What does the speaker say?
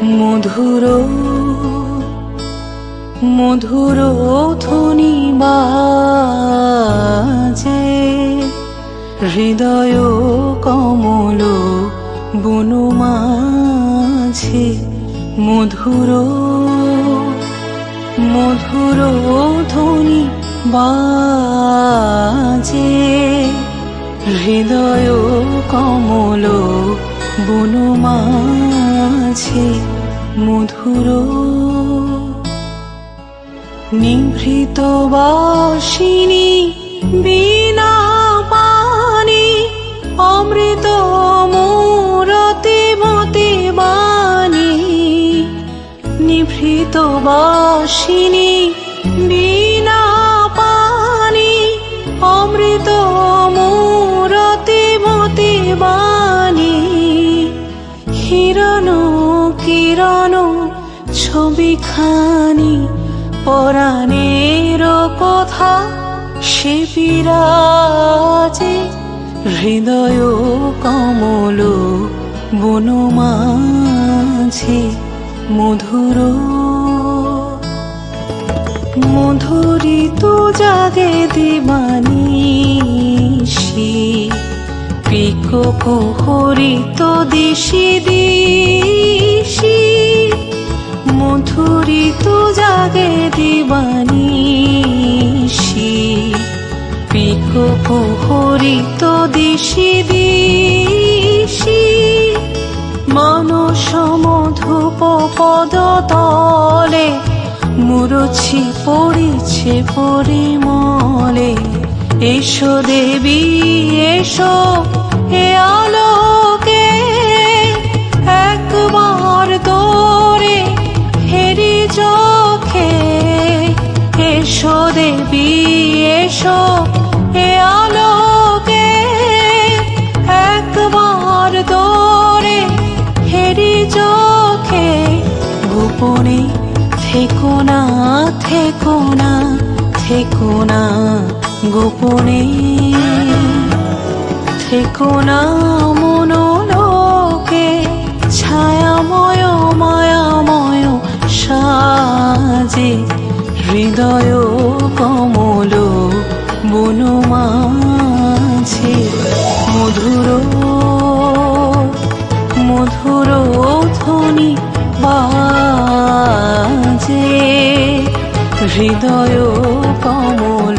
মধুর মধুর ধ্বনি বাজে, হৃদয় কমল বন মাঝে। মধুর মধুর ধ্বনি বাজে, হৃদয় কমল বন মাঝে। মধুর নিভৃত বাসিনী বীণা পানি, অমৃত মূরতি মতি বাণী। নিভৃত বাসিনী বীণা পানি, অমৃত মূরতি মতি বাণী। হিরণ কিরণ ছবিখানি, পরাণের কথা সে বিরাজে। হৃদয় কমল বন মাঝে। মধুর মধুরিত জাগে দিবানিশি, পিকক হরিত দিশি দিশি। মধুরিত জাগে দিবানিশি, পিকক হরিত দিশি দিশি। মানস মধুপ পদ তলে, মুরছি পড়িছে পরিমলে। এসো দেবী এসো এ আলোকে, একবার তোরে হেরি চোখে। এসো দেবী এসো এ আলোকে, একবার তোরে হেরি চোখে। গোপনে থেকো না থেকো না থেকো না, গোপনে থেকো না মনোলোকে। ছায়াময় মায়াময় সাজে, হৃদয় কমল বন মাঝে। মধুর মধুর ধ্বনি বাজে, হৃদয় কমল